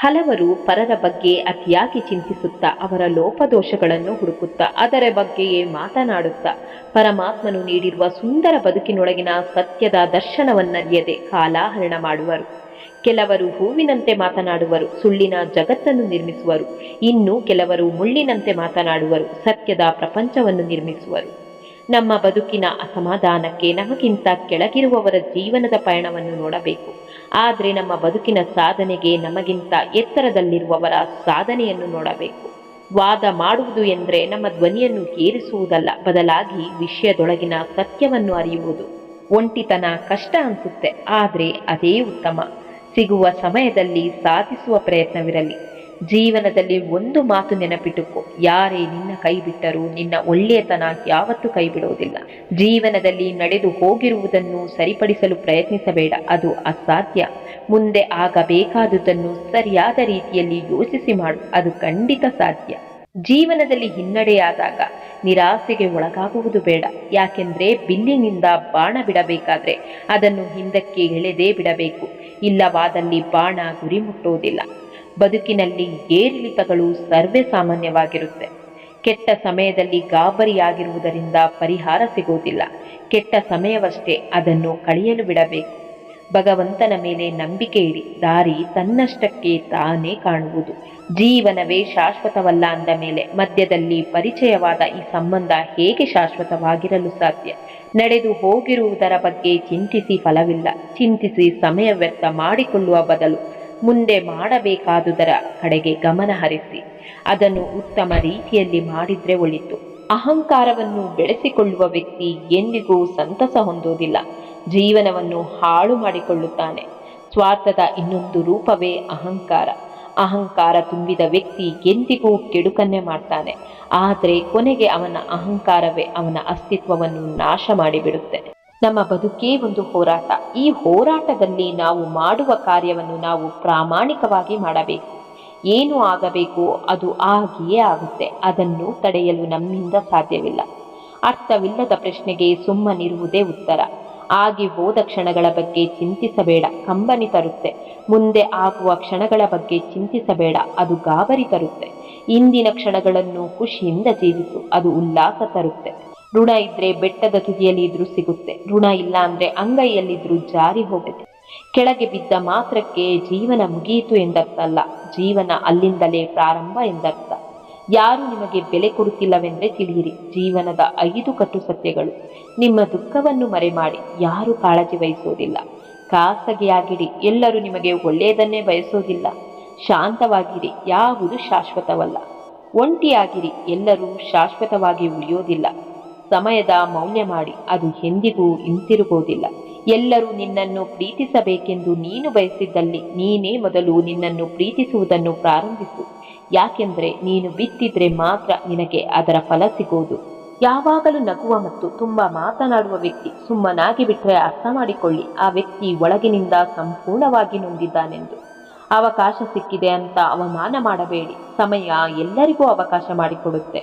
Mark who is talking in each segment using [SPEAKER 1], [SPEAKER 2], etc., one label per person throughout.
[SPEAKER 1] ಹಲವರು ಪರರ ಬಗ್ಗೆ ಅತಿಯಾಗಿ ಚಿಂತಿಸುತ್ತಾ ಅವರ ಲೋಪದೋಷಗಳನ್ನು ಹುಡುಕುತ್ತಾ ಅದರ ಬಗ್ಗೆಯೇ ಮಾತನಾಡುತ್ತಾ ಪರಮಾತ್ಮನು ನೀಡಿರುವ ಸುಂದರ ಬದುಕಿನೊಳಗಿನ ಸತ್ಯದ ದರ್ಶನವನ್ನರಿಯದೆ ಕಾಲಹರಣ ಮಾಡುವರು. ಕೆಲವರು ಹೂವಿನಂತೆ ಮಾತನಾಡುವರು, ಸುಳ್ಳಿನ ಜಗತ್ತನ್ನು ನಿರ್ಮಿಸುವರು. ಇನ್ನು ಕೆಲವರು ಮುಳ್ಳಿನಂತೆ ಮಾತನಾಡುವರು, ಸತ್ಯದ ಪ್ರಪಂಚವನ್ನು ನಿರ್ಮಿಸುವರು. ನಮ್ಮ ಬದುಕಿನ ಅಸಮಾಧಾನಕ್ಕೆ ನಮಗಿಂತ ಕೆಳಗಿರುವವರ ಜೀವನದ ಪಯಣವನ್ನು ನೋಡಬೇಕು. ಆದರೆ ನಮ್ಮ ಬದುಕಿನ ಸಾಧನೆಗೆ ನಮಗಿಂತ ಎತ್ತರದಲ್ಲಿರುವವರ ಸಾಧನೆಯನ್ನು ನೋಡಬೇಕು. ವಾದ ಮಾಡುವುದು ಎಂದರೆ ನಮ್ಮ ಧ್ವನಿಯನ್ನು ಏರಿಸುವುದಲ್ಲ, ಬದಲಾಗಿ ವಿಷಯದೊಳಗಿನ ಸತ್ಯವನ್ನು ಅರಿಯುವುದು. ಒಂಟಿತನ ಕಷ್ಟ ಅನಿಸುತ್ತೆ, ಆದರೆ ಅದೇ ಉತ್ತಮ. ಸಿಗುವ ಸಮಯದಲ್ಲಿ ಸಾಧಿಸುವ ಪ್ರಯತ್ನವಿರಲಿ. ಜೀವನದಲ್ಲಿ ಒಂದು ಮಾತು ನೆನಪಿಟ್ಟುಕೋ, ಯಾರೇ ನಿನ್ನ ಕೈ ಬಿಟ್ಟರೂ ನಿನ್ನ ಒಳ್ಳೆಯತನ ಯಾವತ್ತೂ ಕೈ ಬಿಡೋದಿಲ್ಲ. ಜೀವನದಲ್ಲಿ ನಡೆದು ಹೋಗಿರುವುದನ್ನು ಸರಿಪಡಿಸಲು ಪ್ರಯತ್ನಿಸಬೇಡ, ಅದು ಅಸಾಧ್ಯ. ಮುಂದೆ ಆಗಬೇಕಾದುದನ್ನು ಸರಿಯಾದ ರೀತಿಯಲ್ಲಿ ಯೋಚಿಸಿ ಮಾಡು, ಅದು ಖಂಡಿತ ಸಾಧ್ಯ. ಜೀವನದಲ್ಲಿ ಹಿನ್ನಡೆಯಾದಾಗ ನಿರಾಸೆಗೆ ಒಳಗಾಗುವುದು ಬೇಡ. ಯಾಕೆಂದ್ರೆ ಬಿಲ್ಲಿನಿಂದ ಬಾಣ ಬಿಡಬೇಕಾದ್ರೆ ಅದನ್ನು ಹಿಂದಕ್ಕೆ ಎಳೆದೇ ಬಿಡಬೇಕು, ಇಲ್ಲವಾದಲ್ಲಿ ಬಾಣ ಗುರಿ ಮುಟ್ಟುವುದಿಲ್ಲ. ಬದುಕಿನಲ್ಲಿ ಏರಿಳಿತಗಳು ಸರ್ವೇ ಸಾಮಾನ್ಯವಾಗಿರುತ್ತೆ. ಕೆಟ್ಟ ಸಮಯದಲ್ಲಿ ಗಾಬರಿಯಾಗಿರುವುದರಿಂದ ಪರಿಹಾರ ಸಿಗುವುದಿಲ್ಲ. ಕೆಟ್ಟ ಸಮಯವಷ್ಟೇ, ಅದನ್ನು ಕಳೆಯಲು ಬಿಡಬೇಕು. ಭಗವಂತನ ಮೇಲೆ ನಂಬಿಕೆ ಇಡಿ, ದಾರಿ ತನ್ನಷ್ಟಕ್ಕೆ ತಾನೇ ಕಾಣುವುದು. ಜೀವನವೇ ಶಾಶ್ವತವಲ್ಲ ಅಂದ ಮೇಲೆ ಮಧ್ಯದಲ್ಲಿ ಪರಿಚಯವಾದ ಈ ಸಂಬಂಧ ಹೇಗೆ ಶಾಶ್ವತವಾಗಿರಲು ಸಾಧ್ಯ? ನಡೆದು ಹೋಗಿರುವುದರ ಬಗ್ಗೆ ಚಿಂತಿಸಿ ಫಲವಿಲ್ಲ. ಚಿಂತಿಸಿ ಸಮಯ ವ್ಯರ್ಥ ಮಾಡಿಕೊಳ್ಳುವ ಬದಲು ಮುಂದೆ ಮಾಡಬೇಕಾದುದರ ಕಡೆಗೆ ಗಮನ ಹರಿಸಿ ಅದನ್ನು ಉತ್ತಮ ರೀತಿಯಲ್ಲಿ ಮಾಡಿದ್ರೆ ಒಳಿತು. ಅಹಂಕಾರವನ್ನು ಬೆಳೆಸಿಕೊಳ್ಳುವ ವ್ಯಕ್ತಿ ಎಂದಿಗೂ ಸಂತಸ ಹೊಂದುವುದಿಲ್ಲ, ಜೀವನವನ್ನು ಹಾಳು ಮಾಡಿಕೊಳ್ಳುತ್ತಾನೆ. ಸ್ವಾರ್ಥದ ಇನ್ನೊಂದು ರೂಪವೇ ಅಹಂಕಾರ. ಅಹಂಕಾರ ತುಂಬಿದ ವ್ಯಕ್ತಿ ಎಂದಿಗೂ ಕೆಡುಕನ್ನೇ ಮಾಡ್ತಾನೆ, ಆದರೆ ಕೊನೆಗೆ ಅವನ ಅಹಂಕಾರವೇ ಅವನ ಅಸ್ತಿತ್ವವನ್ನು ನಾಶ ಮಾಡಿಬಿಡುತ್ತೆ. ನಮ್ಮ ಬದುಕೇ ಒಂದು ಹೋರಾಟ. ಈ ಹೋರಾಟದಲ್ಲಿ ನಾವು ಮಾಡುವ ಕಾರ್ಯವನ್ನು ನಾವು ಪ್ರಾಮಾಣಿಕವಾಗಿ ಮಾಡಬೇಕು. ಏನು ಆಗಬೇಕು ಅದು ಆಗಿಯೇ ಆಗುತ್ತೆ, ಅದನ್ನು ತಡೆಯಲು ನಮ್ಮಿಂದ ಸಾಧ್ಯವಿಲ್ಲ. ಅರ್ಥವಿಲ್ಲದ ಪ್ರಶ್ನೆಗೆ ಸುಮ್ಮನಿರುವುದೇ ಉತ್ತರ. ಆಗಿ ಹೋದ ಕ್ಷಣಗಳ ಬಗ್ಗೆ ಚಿಂತಿಸಬೇಡ, ಕಂಬನಿ ತರುತ್ತೆ. ಮುಂದೆ ಆಗುವ ಕ್ಷಣಗಳ ಬಗ್ಗೆ ಚಿಂತಿಸಬೇಡ, ಅದು ಗಾಬರಿ ತರುತ್ತೆ. ಇಂದಿನ ಕ್ಷಣಗಳನ್ನು ಖುಷಿಯಿಂದ ಜೀವಿಸು, ಅದು ಉಲ್ಲಾಸ ತರುತ್ತೆ. ಋಣ ಇದ್ರೆ ಬೆಟ್ಟದ ತುದಿಯಲ್ಲಿ ಇದ್ರೂ ಸಿಗುತ್ತೆ, ಋಣ ಇಲ್ಲ ಅಂದ್ರೆ ಅಂಗೈಯಲ್ಲಿದ್ರೂ ಜಾರಿ ಹೋಗುತ್ತೆ. ಕೆಳಗೆ ಬಿದ್ದ ಮಾತ್ರಕ್ಕೆ ಜೀವನ ಮುಗಿಯಿತು ಎಂದರ್ಥ ಅಲ್ಲ, ಜೀವನ ಅಲ್ಲಿಂದಲೇ ಪ್ರಾರಂಭ ಎಂದರ್ಥ. ಯಾರು ನಿಮಗೆ ಬೆಲೆ ಕೊಡುತ್ತಿಲ್ಲವೆಂದರೆ ತಿಳಿಯಿರಿ. ಜೀವನದ 5 ಕಟು ಸತ್ಯಗಳು. ನಿಮ್ಮ ದುಃಖವನ್ನು ಮರೆಮಾಡಿ, ಯಾರು ಕಾಳಜಿ ವಹಿಸೋದಿಲ್ಲ. ಖಾಸಗಿಯಾಗಿಡಿ, ಎಲ್ಲರೂ ನಿಮಗೆ ಒಳ್ಳೆಯದನ್ನೇ ಬಯಸೋದಿಲ್ಲ. ಶಾಂತವಾಗಿರಿ, ಯಾವುದು ಶಾಶ್ವತವಲ್ಲ. ಒಂಟಿಯಾಗಿರಿ, ಎಲ್ಲರೂ ಶಾಶ್ವತವಾಗಿ ಉಳಿಯೋದಿಲ್ಲ. ಸಮಯದ ಮೌಲ್ಯ ಮಾಡಿ, ಅದು ಎಂದಿಗೂ ಹಿಂತಿರುಗೋದಿಲ್ಲ. ಎಲ್ಲರೂ ನಿನ್ನನ್ನು ಪ್ರೀತಿಸಬೇಕೆಂದು ನೀನು ಬಯಸಿದ್ದಲ್ಲಿ ನೀನೇ ಮೊದಲು ನಿನ್ನನ್ನು ಪ್ರೀತಿಸುವುದನ್ನು ಪ್ರಾರಂಭಿಸು. ಯಾಕೆಂದ್ರೆ ನೀನು ಬಿತ್ತಿದ್ರೆ ಮಾತ್ರ ನಿನಗೆ ಅದರ ಫಲ ಸಿಗೋದು. ಯಾವಾಗಲೂ ನಗುವ ಮತ್ತು ತುಂಬಾ ಮಾತನಾಡುವ ವ್ಯಕ್ತಿ ಸುಮ್ಮನಾಗಿ ಬಿಟ್ಟರೆ ಅರ್ಥ ಮಾಡಿಕೊಳ್ಳಿ, ಆ ವ್ಯಕ್ತಿ ಒಳಗಿನಿಂದ ಸಂಪೂರ್ಣವಾಗಿ ನೊಂದಿದ್ದಾನೆಂದು. ಅವಕಾಶ ಸಿಕ್ಕಿದೆ ಅಂತ ಅವಮಾನ ಮಾಡಬೇಡಿ. ಸಮಯ ಎಲ್ಲರಿಗೂ ಅವಕಾಶ ಮಾಡಿಕೊಡುತ್ತೆ.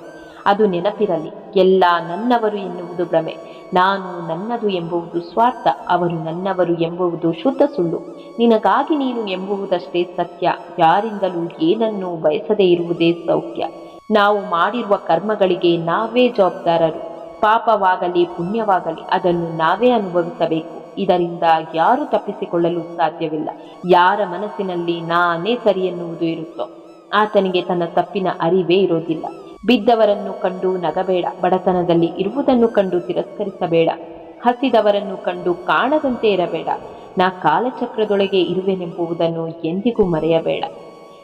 [SPEAKER 1] ಅದು ನೆನಪಿರಲಿ, ಎಲ್ಲ ನನ್ನವರು ಎನ್ನುವುದು ಭ್ರಮೆ, ನಾನು ನನ್ನದು ಎಂಬುವುದು ಸ್ವಾರ್ಥ, ಅವರು ನನ್ನವರು ಎಂಬುವುದು ಶುದ್ಧ ಸುಳ್ಳು. ನಿನಗಾಗಿ ನೀನು ಎಂಬುವುದಷ್ಟೇ ಸತ್ಯ. ಯಾರಿಂದಲೂ ಏನನ್ನೂ ಬಯಸದೇ ಇರುವುದೇ ಸೌಖ್ಯ. ನಾವು ಮಾಡಿರುವ ಕರ್ಮಗಳಿಗೆ ನಾವೇ ಜವಾಬ್ದಾರರು. ಪಾಪವಾಗಲಿ ಪುಣ್ಯವಾಗಲಿ ಅದನ್ನು ನಾವೇ ಅನುಭವಿಸಬೇಕು. ಇದರಿಂದ ಯಾರೂ ತಪ್ಪಿಸಿಕೊಳ್ಳಲು ಸಾಧ್ಯವಿಲ್ಲ. ಯಾರ ಮನಸ್ಸಿನಲ್ಲಿ ನಾನೇ ಸರಿ ಎನ್ನುವುದು ಇರುತ್ತೋ ಆತನಿಗೆ ತನ್ನ ತಪ್ಪಿನ ಅರಿವೇ ಇರೋದಿಲ್ಲ. ಬಿದ್ದವರನ್ನು ಕಂಡು ನಗಬೇಡ, ಬಡತನದಲ್ಲಿ ಇರುವುದನ್ನು ಕಂಡು ತಿರಸ್ಕರಿಸಬೇಡ, ಹಸಿದವರನ್ನು ಕಂಡು ಕಾಣದಂತೆ ಇರಬೇಡ. ನಾ ಕಾಲಚಕ್ರದೊಳಗೆ ಇರುವೆನೆಂಬುದನ್ನು ಎಂದಿಗೂ ಮರೆಯಬೇಡ.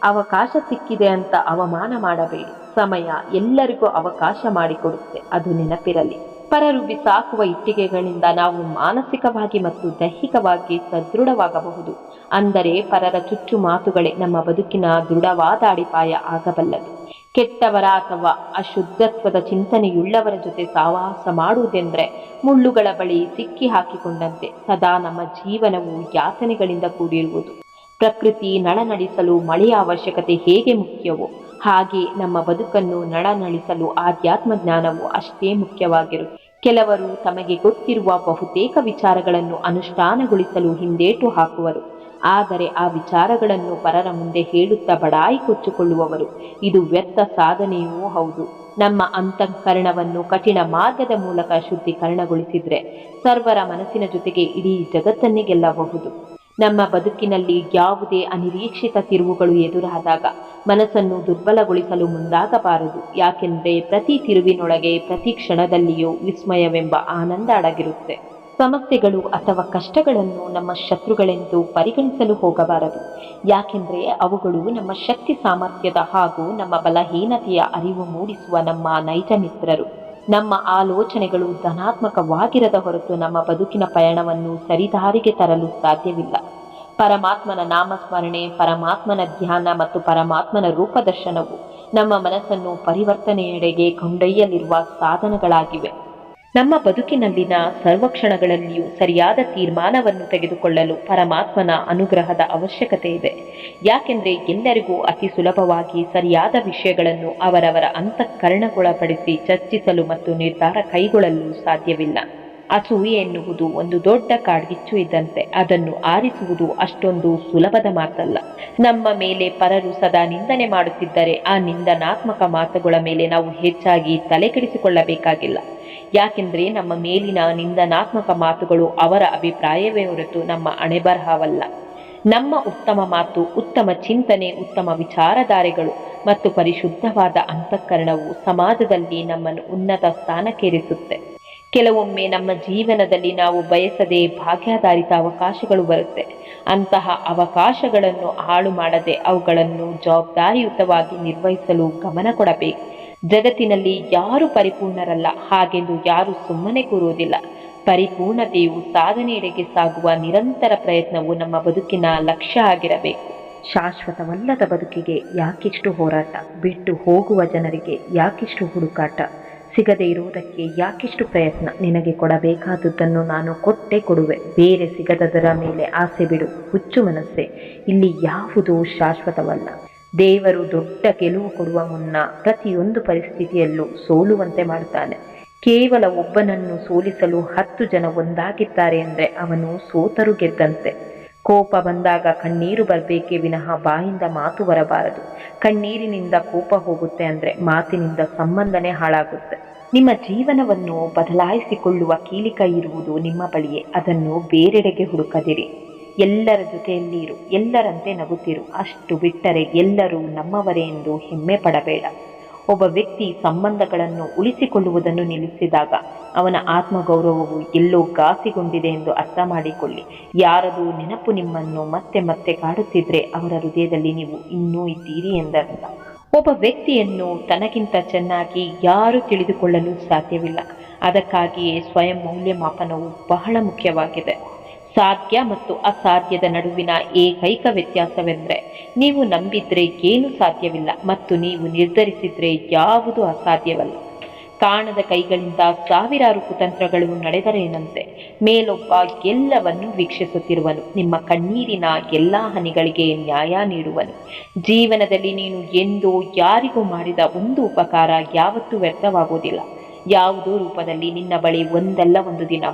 [SPEAKER 1] ಅವಕಾಶ ಸಿಕ್ಕಿದೆ ಅಂತ ಅವಮಾನ ಮಾಡಬೇಡಿ. ಸಮಯ ಎಲ್ಲರಿಗೂ ಅವಕಾಶ ಮಾಡಿಕೊಡುತ್ತೆ, ಅದು ನೆನಪಿರಲಿ. ಪರರು ಬಿಸಾಕುವ ಇಟ್ಟಿಗೆಗಳಿಂದ ನಾವು ಮಾನಸಿಕವಾಗಿ ಮತ್ತು ದೈಹಿಕವಾಗಿ ಸದೃಢವಾಗಬಹುದು. ಅಂದರೆ ಪರರ ಚುಚ್ಚು ಮಾತುಗಳೇ ನಮ್ಮ ಬದುಕಿನ ದೃಢವಾದ ಅಡಿಪಾಯ ಆಗಬಲ್ಲದು. ಕೆಟ್ಟವರ ಅಥವಾ ಅಶುದ್ಧತ್ವದ ಚಿಂತನೆಯುಳ್ಳವರ ಜೊತೆ ಸಹವಾಸ ಮಾಡುವುದೆಂದರೆ ಮುಳ್ಳುಗಳ ಬಳಿ ಸಿಕ್ಕಿ ಹಾಕಿಕೊಂಡಂತೆ. ಸದಾ ನಮ್ಮ ಜೀವನವು ಯಾತನೆಗಳಿಂದ ಕೂಡಿರುವುದು. ಪ್ರಕೃತಿ ನಳನಳಿಸಲು ಮಳೆಯ ಅವಶ್ಯಕತೆ ಹೇಗೆ ಮುಖ್ಯವೋ ಹಾಗೆ ನಮ್ಮ ಬದುಕನ್ನು ನಳನಳಿಸಲು ಆಧ್ಯಾತ್ಮ ಜ್ಞಾನವು ಅಷ್ಟೇ ಮುಖ್ಯವಾಗಿರುತ್ತೆ. ಕೆಲವರು ತಮಗೆ ಗೊತ್ತಿರುವ ಬಹುತೇಕ ವಿಚಾರಗಳನ್ನು ಅನುಷ್ಠಾನಗೊಳಿಸಲು ಹಿಂದೇಟು ಹಾಕುವರು. ಆದರೆ ಆ ವಿಚಾರಗಳನ್ನು ಪರರ ಮುಂದೆ ಹೇಳುತ್ತಾ ಬಡಾಯಿ ಕೊಚ್ಚಿಕೊಳ್ಳುವವರು. ಇದು ವ್ಯರ್ಥ ಸಾಧನೆಯೂ ಹೌದು. ನಮ್ಮ ಅಂತಃಕರಣವನ್ನು ಕಠಿಣ ಮಾರ್ಗದ ಮೂಲಕ ಶುದ್ಧೀಕರಣಗೊಳಿಸಿದ್ರೆ ಸರ್ವರ ಮನಸ್ಸಿನ ಜೊತೆಗೆ ಇಡೀ ಜಗತ್ತನ್ನೇ ಗೆಲ್ಲಬಹುದು. ನಮ್ಮ ಬದುಕಿನಲ್ಲಿ ಯಾವುದೇ ಅನಿರೀಕ್ಷಿತ ತಿರುವುಗಳು ಎದುರಾದಾಗ ಮನಸ್ಸನ್ನು ದುರ್ಬಲಗೊಳಿಸಲು ಮುಂದಾಗಬಾರದು. ಯಾಕೆಂದರೆ ಪ್ರತಿ ತಿರುವಿನೊಳಗೆ ಪ್ರತಿ ಕ್ಷಣದಲ್ಲಿಯೂ ವಿಸ್ಮಯವೆಂಬ ಆನಂದ ಅಡಗಿರುತ್ತೆ. ಸಮಸ್ಯೆಗಳು ಅಥವಾ ಕಷ್ಟಗಳನ್ನು ನಮ್ಮ ಶತ್ರುಗಳೆಂದು ಪರಿಗಣಿಸಲು ಹೋಗಬಾರದು. ಯಾಕೆಂದರೆ ಅವುಗಳು ನಮ್ಮ ಶಕ್ತಿ ಸಾಮರ್ಥ್ಯದ ಹಾಗೂ ನಮ್ಮ ಬಲಹೀನತೆಯ ಅರಿವು ಮೂಡಿಸುವ ನಮ್ಮ ನೈಜ ಮಿತ್ರರು. ನಮ್ಮ ಆಲೋಚನೆಗಳು ಧನಾತ್ಮಕವಾಗಿರದ ಹೊರತು ನಮ್ಮ ಬದುಕಿನ ಪಯಣವನ್ನು ಸರಿದಾರಿಗೆ ತರಲು ಸಾಧ್ಯವಿಲ್ಲ. ಪರಮಾತ್ಮನ ನಾಮಸ್ಮರಣೆ, ಪರಮಾತ್ಮನ ಧ್ಯಾನ ಮತ್ತು ಪರಮಾತ್ಮನ ರೂಪದರ್ಶನವು ನಮ್ಮ ಮನಸ್ಸನ್ನು ಪರಿವರ್ತನೆಯೆಡೆಗೆ ಕೊಂಡೊಯ್ಯಲಿರುವ ಸಾಧನಗಳಾಗಿವೆ. ನಮ್ಮ ಬದುಕಿನಲ್ಲಿನ ಸರ್ವಕ್ಷಣಗಳಲ್ಲಿಯೂ ಸರಿಯಾದ ತೀರ್ಮಾನವನ್ನು ತೆಗೆದುಕೊಳ್ಳಲು ಪರಮಾತ್ಮನ ಅನುಗ್ರಹದ ಅವಶ್ಯಕತೆ ಇದೆ. ಯಾಕೆಂದರೆ ಎಲ್ಲರಿಗೂ ಅತಿ ಸುಲಭವಾಗಿ ಸರಿಯಾದ ವಿಷಯಗಳನ್ನು ಅವರವರ ಅಂತಃಕರಣಗೊಳಪಡಿಸಿ ಚರ್ಚಿಸಲು ಮತ್ತು ನಿರ್ಧಾರ ಕೈಗೊಳ್ಳಲು ಸಾಧ್ಯವಿಲ್ಲ. ಅಸೂಯೆ ಎನ್ನುವುದು ಒಂದು ದೊಡ್ಡ ಕಾಡ್ಗಿಚ್ಚು ಇದ್ದಂತೆ. ಅದನ್ನು ಆರಿಸುವುದು ಅಷ್ಟೊಂದು ಸುಲಭದ ಮಾತಲ್ಲ. ನಮ್ಮ ಮೇಲೆ ಪರರು ಸದಾ ನಿಂದನೆ ಮಾಡುತ್ತಿದ್ದರೆ ಆ ನಿಂದನಾತ್ಮಕ ಮಾತುಗಳ ಮೇಲೆ ನಾವು ಹೆಚ್ಚಾಗಿ ತಲೆಕೆಡಿಸಿಕೊಳ್ಳಬೇಕಾಗಿಲ್ಲ. ಯಾಕೆಂದರೆ ನಮ್ಮ ಮೇಲಿನ ನಿಂದನಾತ್ಮಕ ಮಾತುಗಳು ಅವರ ಅಭಿಪ್ರಾಯವೇ ಹೊರತು ನಮ್ಮ ಹಣೆಬರಹವಲ್ಲ. ನಮ್ಮ ಉತ್ತಮ ಮಾತು, ಉತ್ತಮ ಚಿಂತನೆ, ಉತ್ತಮ ವಿಚಾರಧಾರೆಗಳು ಮತ್ತು ಪರಿಶುದ್ಧವಾದ ಅಂತಃಕರಣವು ಸಮಾಜದಲ್ಲಿ ನಮ್ಮನ್ನು ಉನ್ನತ ಸ್ಥಾನಕ್ಕೇರಿಸುತ್ತೆ. ಕೆಲವೊಮ್ಮೆ ನಮ್ಮ ಜೀವನದಲ್ಲಿ ನಾವು ಬಯಸದೆ ಭಾಗ್ಯಾಧಾರಿತ ಅವಕಾಶಗಳು ಬರುತ್ತೆ. ಅಂತಹ ಅವಕಾಶಗಳನ್ನು ಹಾಳು ಮಾಡದೆ ಅವುಗಳನ್ನು ಜವಾಬ್ದಾರಿಯುತವಾಗಿ ನಿರ್ವಹಿಸಲು ಗಮನ ಕೊಡಬೇಕು. ಜಗತ್ತಿನಲ್ಲಿ ಯಾರು ಪರಿಪೂರ್ಣರಲ್ಲ, ಹಾಗೆಂದು ಯಾರು ಸುಮ್ಮನೆ ಕೂರುವುದಿಲ್ಲ. ಪರಿಪೂರ್ಣತೆಯು ಸಾಧನೆಯೆಡೆಗೆ ಸಾಗುವ ನಿರಂತರ ಪ್ರಯತ್ನವು ನಮ್ಮ ಬದುಕಿನ ಲಕ್ಷ್ಯ ಆಗಿರಬೇಕು. ಶಾಶ್ವತವಲ್ಲದ ಬದುಕಿಗೆ ಯಾಕಿಷ್ಟು ಹೋರಾಟ, ಬಿಟ್ಟು ಹೋಗುವ ಜನರಿಗೆ ಯಾಕಿಷ್ಟು ಹುಡುಕಾಟ, ಸಿಗದೇ ಇರುವುದಕ್ಕೆ ಯಾಕಿಷ್ಟು ಪ್ರಯತ್ನ, ನಿನಗೆ ಕೊಡಬೇಕಾದುದನ್ನು ನಾನು ಕೊಟ್ಟೇ ಕೊಡುವೆ, ಬೇರೆ ಸಿಗದದರ ಮೇಲೆ ಆಸೆ ಬಿಡು, ಹುಚ್ಚು ಮನಸ್ಸೆ, ಇಲ್ಲಿ ಯಾವುದೂ ಶಾಶ್ವತವಲ್ಲ. ದೇವರು ದೊಡ್ಡ ಗೆಲುವು ಕೊಡುವ ಮುನ್ನ ಪ್ರತಿಯೊಂದು ಪರಿಸ್ಥಿತಿಯಲ್ಲೂ ಸೋಲುವಂತೆ ಮಾಡ್ತಾನೆ. ಕೇವಲ ಒಬ್ಬನನ್ನು ಸೋಲಿಸಲು 10 ಜನ ಒಂದಾಗಿದ್ದಾರೆ ಅಂದರೆ ಅವನು ಸೋತರು ಗೆದ್ದಂತೆ. ಕೋಪ ಬಂದಾಗ ಕಣ್ಣೀರು ಬರಬೇಕೇ ವಿನಃ ಬಾಯಿಂದ ಮಾತು ಬರಬಾರದು. ಕಣ್ಣೀರಿನಿಂದ ಕೋಪ ಹೋಗುತ್ತೆ ಅಂದರೆ ಮಾತಿನಿಂದ ಸಂಬಂಧನೇ ಹಾಳಾಗುತ್ತೆ. ನಿಮ್ಮ ಜೀವನವನ್ನು ಬದಲಾಯಿಸಿಕೊಳ್ಳುವ ಕೀಲಿಕೈ ಇರುವುದು ನಿಮ್ಮ ಬಳಿಯೇ. ಅದನ್ನು ಬೇರೆಡೆಗೆ ಹುಡುಕದಿರಿ. ಎಲ್ಲರ ಜೊತೆಯಲ್ಲಿ ಇರು, ಎಲ್ಲರಂತೆ ನಗುತ್ತಿರು. ಅಷ್ಟು ಬಿಟ್ಟರೆ ಎಲ್ಲರೂ ನಮ್ಮವರೇ ಎಂದು ಹೆಮ್ಮೆ ಪಡಬೇಡ. ಒಬ್ಬ ವ್ಯಕ್ತಿ ಸಂಬಂಧಗಳನ್ನು ಉಳಿಸಿಕೊಳ್ಳುವುದನ್ನು ನಿಲ್ಲಿಸಿದಾಗ ಅವನ ಆತ್ಮಗೌರವವು ಎಲ್ಲೋ ಘಾಸಿಗೊಂಡಿದೆ ಎಂದು ಅರ್ಥ ಮಾಡಿಕೊಳ್ಳಿ. ಯಾರದು ನೆನಪು ನಿಮ್ಮನ್ನು ಮತ್ತೆ ಮತ್ತೆ ಕಾಡುತ್ತಿದ್ರೆ ಅವರ ಹೃದಯದಲ್ಲಿ ನೀವು ಇನ್ನೂ ಇದ್ದೀರಿ ಎಂದರ್ಥ. ಒಬ್ಬ ವ್ಯಕ್ತಿಯನ್ನು ತನಗಿಂತ ಚೆನ್ನಾಗಿ ಯಾರೂ ತಿಳಿದುಕೊಳ್ಳಲು ಸಾಧ್ಯವಿಲ್ಲ. ಅದಕ್ಕಾಗಿಯೇ ಸ್ವಯಂ ಮೌಲ್ಯಮಾಪನವು ಬಹಳ ಮುಖ್ಯವಾಗಿದೆ. ಸಾಧ್ಯ ಮತ್ತು ಅಸಾಧ್ಯದ ನಡುವಿನ ಏಕೈಕ ವ್ಯತ್ಯಾಸವೆಂದರೆ ನೀವು ನಂಬಿದ್ರೆ ಏನೂ ಸಾಧ್ಯವಿಲ್ಲ ಮತ್ತು ನೀವು ನಿರ್ಧರಿಸಿದ್ರೆ ಯಾವುದೂ ಅಸಾಧ್ಯವಲ್ಲ. ಕಾಣದ ಕೈಗಳಿಂದ ಸಾವಿರಾರು ಕುತಂತ್ರಗಳು ನಡೆದರೇನಂತೆ, ಮೇಲೊಬ್ಬ ಎಲ್ಲವನ್ನೂ ವೀಕ್ಷಿಸುತ್ತಿರುವನು, ನಿಮ್ಮ ಕಣ್ಣೀರಿನ ಎಲ್ಲ ಹನಿಗಳಿಗೆ ನ್ಯಾಯ ನೀಡುವನು. ಜೀವನದಲ್ಲಿ ನೀನು ಎಂದೋ ಯಾರಿಗೂ ಮಾಡಿದ ಒಂದು ಉಪಕಾರ ಯಾವತ್ತೂ ವ್ಯರ್ಥವಾಗುವುದಿಲ್ಲ. ಯಾವುದೋ ರೂಪದಲ್ಲಿ ನಿನ್ನ ಬಳಿ ಒಂದಲ್ಲ ಒಂದು ದಿನ